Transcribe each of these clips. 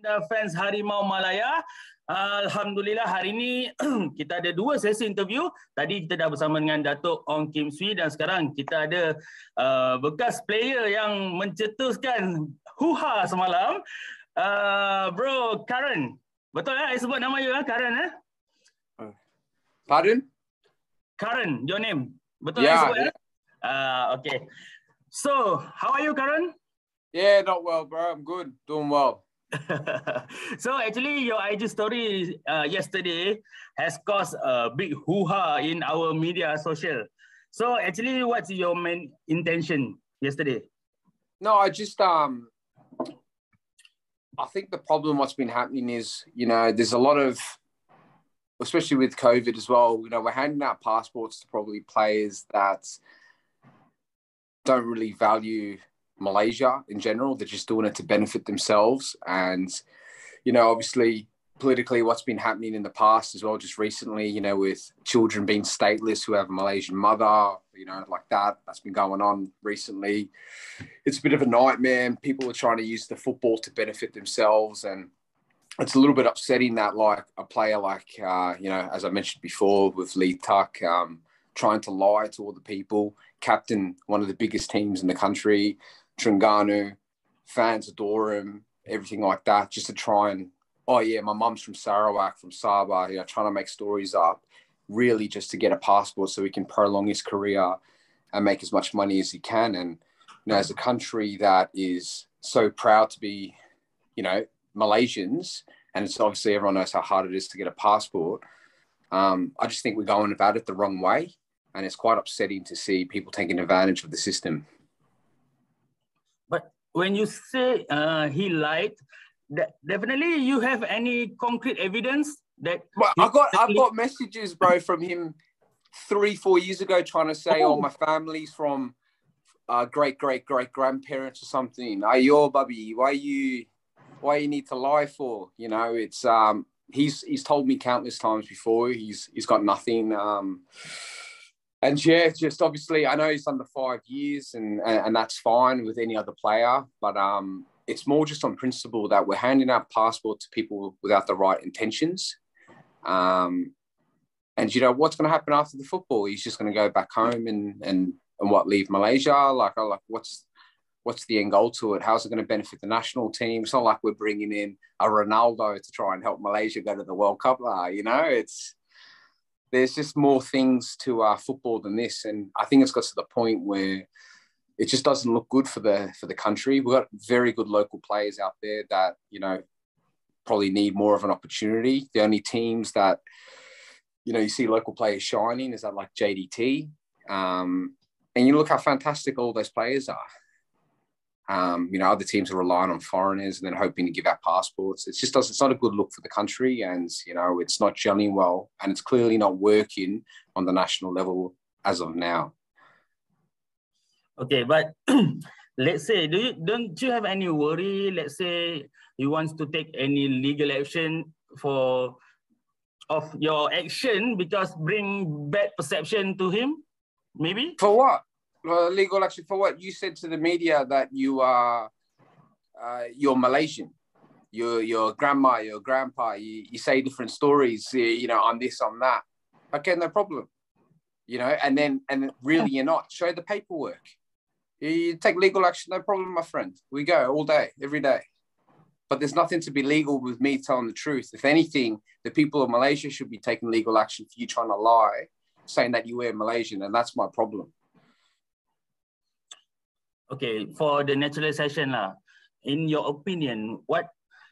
Anda fans Harimau Malaya. Alhamdulillah hari ini kita ada dua sesi interview. Tadi kita dah bersama dengan Datuk Ong Kim Swee dan sekarang kita ada bekas player yang mencetuskan huha semalam. Bro Curran. Betul ya? Saya sebut nama you Curran Pardon? Curran, your name. Betul Yeah, sebut yeah. Okay. So, how are you, Curran? Yeah, not well, bro. I'm good. Doing well. So actually your IG story yesterday has caused a big hoo-ha in our media social. So actually what's your main intention yesterday? No, I think the problem what's been happening is, there's a lot of, especially with COVID as well, we're handing out passports to probably players that don't really value Malaysia in general. They're just doing it to benefit themselves. And, obviously politically what's been happening in the past as well, just recently, with children being stateless who have a Malaysian mother, like that's been going on recently. It's a bit of a nightmare. People are trying to use the football to benefit themselves. And it's a little bit upsetting that like a player like, as I mentioned before with Lee Tuck, trying to lie to all the people, captain one of the biggest teams in the country, Terengganu, fans adore him, everything like that, just to try and, oh yeah, my mum's from Sarawak, from Sabah, trying to make stories up, really just to get a passport so he can prolong his career and make as much money as he can. And, as a country that is so proud to be, Malaysians, and it's obviously everyone knows how hard it is to get a passport, I just think we're going about it the wrong way. And it's quite upsetting to see people taking advantage of the system. But when you say he lied, definitely you have any concrete evidence that... Well, I've got messages, bro, from him 3-4 years ago trying to say, my family's from great-great-great-grandparents or something. Ayo, Bubby, why you need to lie for? It's he's told me countless times before he's got nothing. And yeah, just obviously, I know he's under 5 years and that's fine with any other player, but it's more just on principle that we're handing out passports to people without the right intentions. And what's going to happen after the football? He's just going to go back home and leave Malaysia? Like what's the end goal to it? How's it going to benefit the national team? It's not like we're bringing in a Ronaldo to try and help Malaysia go to the World Cup. There's just more things to football than this. And I think it's got to the point where it just doesn't look good for the country. We've got very good local players out there that, probably need more of an opportunity. The only teams that, you see local players shining is that like JDT. And you look how fantastic all those players are. Other teams are relying on foreigners and then hoping to give out passports. It's not a good look for the country, and it's not gelling well, and it's clearly not working on the national level as of now. Okay, but let's say, don't you have any worry? Let's say he wants to take any legal action of your action because bring bad perception to him, maybe? For what? Legal action for what? You said to the media that you're Malaysian. Your grandma, your grandpa, you say different stories, on this, on that. Okay, no problem. And then really you're not. Show the paperwork. You take legal action, no problem, my friend. We go all day, every day. But there's nothing to be legal with me telling the truth. If anything, the people of Malaysia should be taking legal action for you trying to lie, saying that you were Malaysian, and that's my problem. Okay, for the naturalisation, in your opinion, what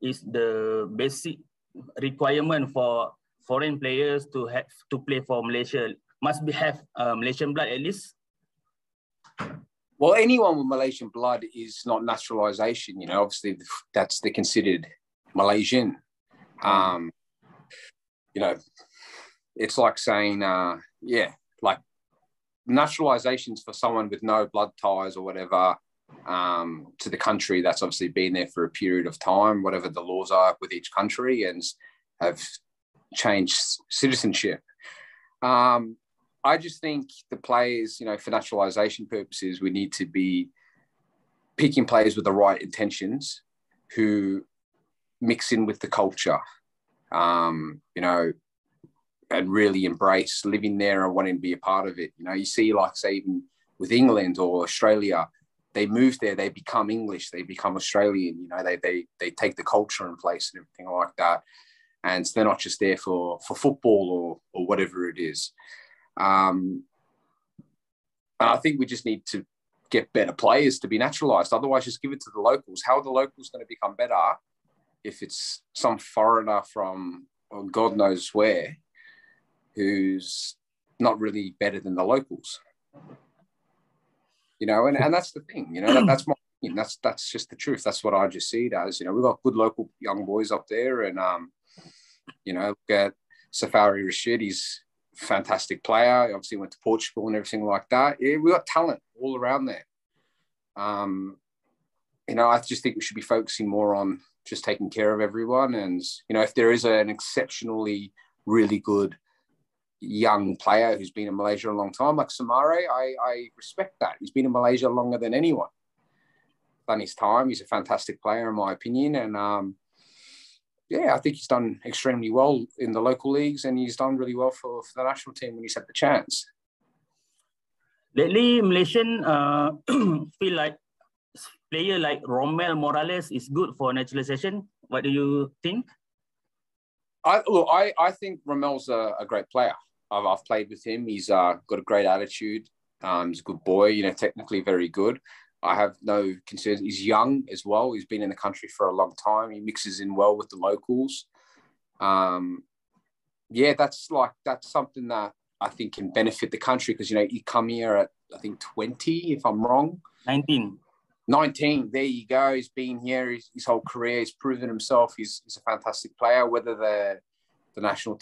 is the basic requirement for foreign players to have to play for Malaysia? Must have Malaysian blood at least? Well, anyone with Malaysian blood is not naturalisation. Obviously they're considered Malaysian. It's like saying, like naturalizations for someone with no blood ties or whatever to the country that's obviously been there for a period of time, whatever the laws are with each country, and have changed citizenship. I just think the players, for naturalization purposes, we need to be picking players with the right intentions who mix in with the culture, you know, and really embrace living there and wanting to be a part of it. You know, you see, like, say, even with England or Australia, they move there, they become English, they become Australian, you know, they take the culture in place and everything like that. And they're not just there for football or whatever it is. And I think we just need to get better players to be naturalised. Otherwise, just give it to the locals. How are the locals going to become better if it's some foreigner from God knows where who's not really better than the locals? You know, and that's the thing, you know, that's my opinion. That's just the truth. That's what I just see it as. You know, we've got good local young boys up there, and, you know, look at Safari Rashid. He's a fantastic player. He obviously went to Portugal and everything like that. Yeah, we've got talent all around there. You know, I just think we should be focusing more on just taking care of everyone. And, you know, if there is an exceptionally really good young player who's been in Malaysia a long time, like Samare, I respect that. He's been in Malaysia longer than anyone. Done his time. He's a fantastic player, in my opinion. And, yeah, I think he's done extremely well in the local leagues, and he's done really well for the national team when he's had the chance. Lately, Malaysian feel like player like Romel Morales is good for naturalization. What do you think? I think Romel's a great player. I've played with him. He's got a great attitude. He's a good boy, you know, technically very good. I have no concerns. He's young as well. He's been in the country for a long time. He mixes in well with the locals. Yeah, that's something that I think can benefit the country, because, you know, you come here at, I think, 20, if I'm wrong. 19. There you go. He's been here his whole career. He's proven himself. He's a fantastic player. Whether the national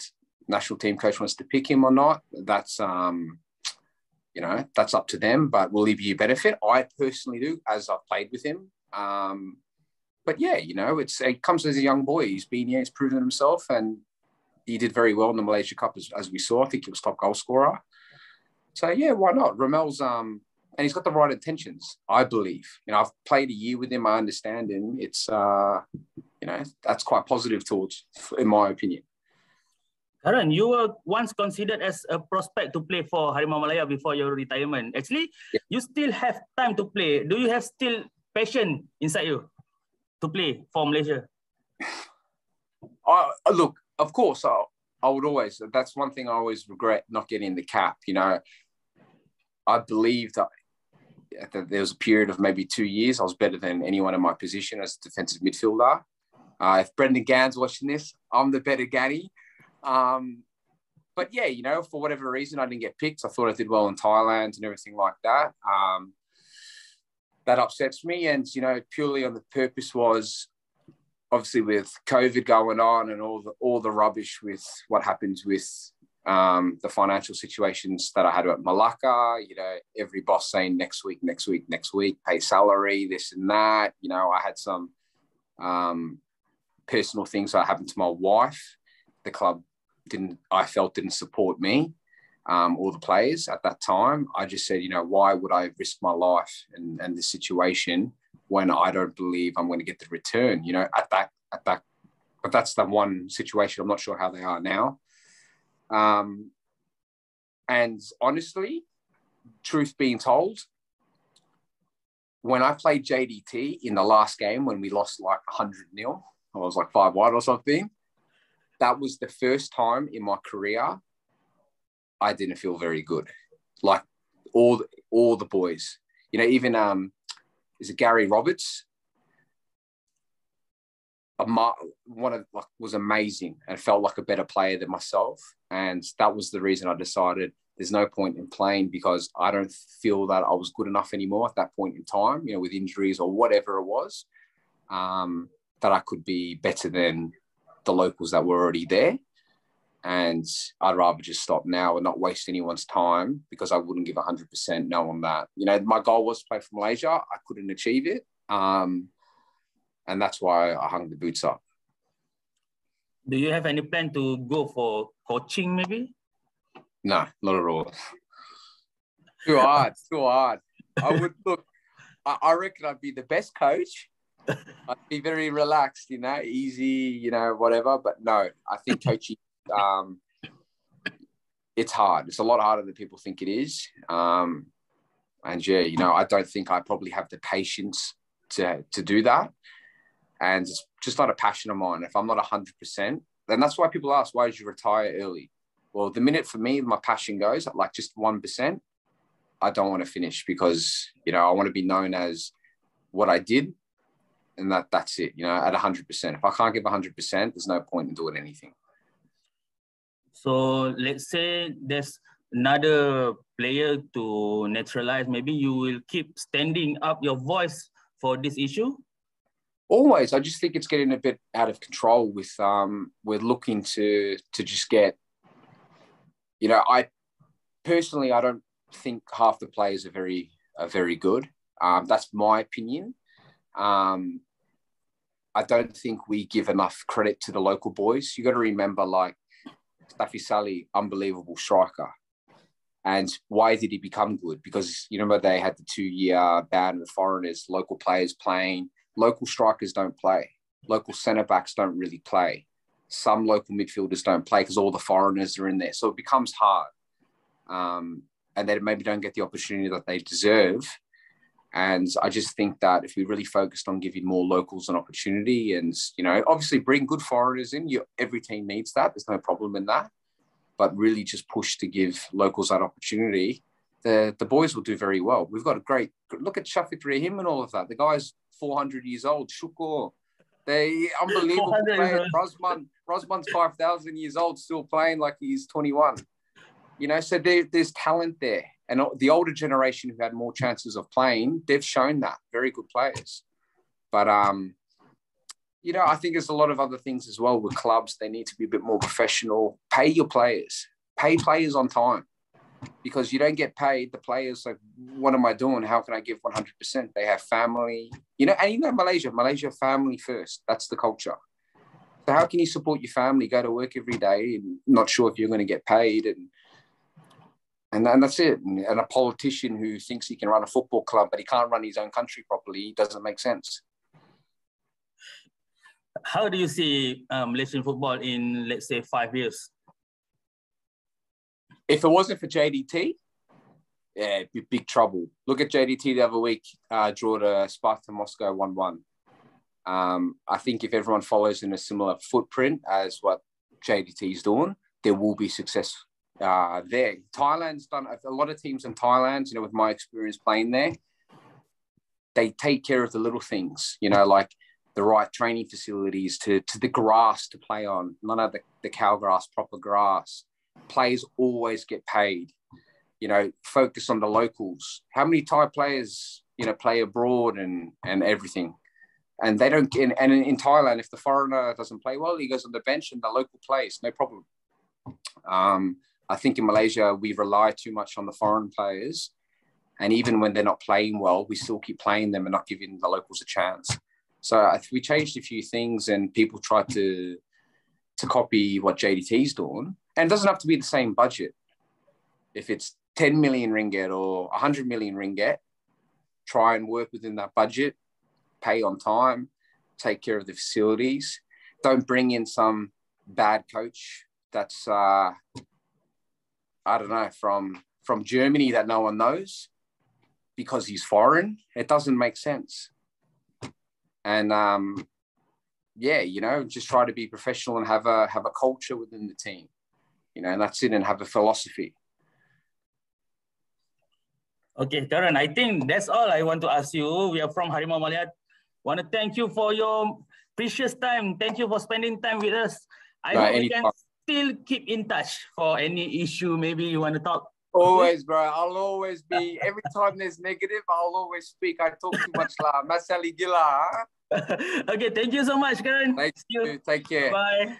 team coach wants to pick him or not, that's you know, that's up to them. But will he be a benefit? I personally do, as I've played with him. But yeah, you know, it comes as a young boy. He's been here. He's proven himself, and he did very well in the Malaysia Cup, as we saw. I think he was top goal scorer. So yeah, why not? Romel's and he's got the right intentions, I believe. You know, I've played a year with him. I understand him. It's you know, that's quite positive towards, in my opinion. Curran, you were once considered as a prospect to play for Harimau Malaya before your retirement. Actually, yeah, you still have time to play. Do you have still passion inside you to play for Malaysia? Look, of course, I would always. That's one thing I always regret, not getting the cap. You know, I believe that there was a period of maybe 2 years I was better than anyone in my position as a defensive midfielder. If Brendan Gann's watching this, I'm the better Ganny. But yeah, you know, for whatever reason, I didn't get picked. I thought I did well in Thailand and everything like that. That upsets me. And, you know, purely on the purpose was, obviously with COVID going on and all the rubbish with what happens with the financial situations that I had at Melaka, you know, every boss saying next week, pay salary, this and that. You know, I had some personal things that happened to my wife. The club didn't support me or the players at that time. I just said, you know, why would I risk my life and this situation when I don't believe I'm going to get the return, you know, at that, but that's the one situation. I'm not sure how they are now. And honestly, truth being told, when I played JDT in the last game, when we lost like 100-0, I was like 5 wide or something. That was the first time in my career I didn't feel very good. Like all the boys, you know, even is it Gary Roberts? Was amazing and felt like a better player than myself. And that was the reason I decided there's no point in playing, because I don't feel that I was good enough anymore at that point in time, you know, with injuries or whatever it was, that I could be better than the locals that were already there. And I'd rather just stop now and not waste anyone's time, because I wouldn't give 100% knowing that, you know, my goal was to play for Malaysia. I couldn't achieve it. And that's why I hung the boots up. Do you have any plan to go for coaching maybe? No, not at all. Too hard. I would look, I reckon I'd be the best coach, I'd be very relaxed, you know, easy, you know, whatever. But no, I think coaching, it's hard. It's a lot harder than people think it is. And yeah, you know, I don't think I probably have the patience to do that. And it's just not a passion of mine. If I'm not 100%, then that's why people ask, why did you retire early? Well, the minute for me, my passion goes at like just 1%, I don't want to finish because, you know, I want to be known as what I did. And that's it, you know, at 100%. If I can't give 100%, there's no point in doing anything. So let's say there's another player to naturalize. Maybe you will keep standing up your voice for this issue? Always. I just think it's getting a bit out of control with, we're looking to just get, you know, I don't think half the players are very good. That's my opinion. I don't think we give enough credit to the local boys. You got to remember, like, Staffy Sally, unbelievable striker. And why did he become good? Because, you remember, they had the 2-year ban with foreigners, local players playing. Local strikers don't play. Local centre-backs don't really play. Some local midfielders don't play because all the foreigners are in there. So it becomes hard. And they maybe don't get the opportunity that they deserve. And I just think that if we really focused on giving more locals an opportunity and, you know, obviously bring good foreigners in, every team needs that. There's no problem in that. But really just push to give locals that opportunity, the boys will do very well. We've got a great, look at Shafiq Rahim and all of that. The guy's 400 years old, Shukur. They unbelievable players. Rosman's 5,000 years old, still playing like he's 21. You know, so there's talent there. And the older generation who had more chances of playing, they've shown that. Very good players. But, you know, I think there's a lot of other things as well with clubs. They need to be a bit more professional. Pay your players. Pay players on time. Because you don't get paid, the players, like, what am I doing? How can I give 100%? They have family. You know, and you know Malaysia, family first. That's the culture. So how can you support your family, go to work every day and not sure if you're going to get paid? And that's it. And a politician who thinks he can run a football club, but he can't run his own country properly, doesn't make sense. How do you see Malaysian football in, let's say, 5 years? If it wasn't for JDT, yeah, it'd be big trouble. Look at JDT the other week, draw to Sparta Moscow 1-1. I think if everyone follows in a similar footprint as what JDT is doing, there will be success there. Thailand's done a lot of teams in Thailand, you know, with my experience playing there, they take care of the little things, you know, like the right training facilities to the grass to play on, none of the cow grass, proper grass. Players always get paid, you know, focus on the locals. How many Thai players, you know, play abroad and everything? And they don't get, and in Thailand, if the foreigner doesn't play well, he goes on the bench and the local plays, no problem. I think in Malaysia, we rely too much on the foreign players. And even when they're not playing well, we still keep playing them and not giving the locals a chance. So we changed a few things and people tried to copy what JDT's doing. And it doesn't have to be the same budget. If it's 10 million ringgit or 100 million ringgit, try and work within that budget, pay on time, take care of the facilities. Don't bring in some bad coach that's, I don't know, from Germany that no one knows because he's foreign. It doesn't make sense. And yeah, you know, just try to be professional and have a culture within the team, you know, and that's it, and have a philosophy. Okay, Curran, I think that's all I want to ask you. We are from Harimau Malaya. Want to thank you for your precious time. Thank you for spending time with us. I hope we can still keep in touch for any issue maybe you want to talk. Always, bro. I'll always be, every time there's negative, I'll always speak. I talk too much lah. Masali gila. Okay, thank you so much, Curran. Thank you. Take care. Bye.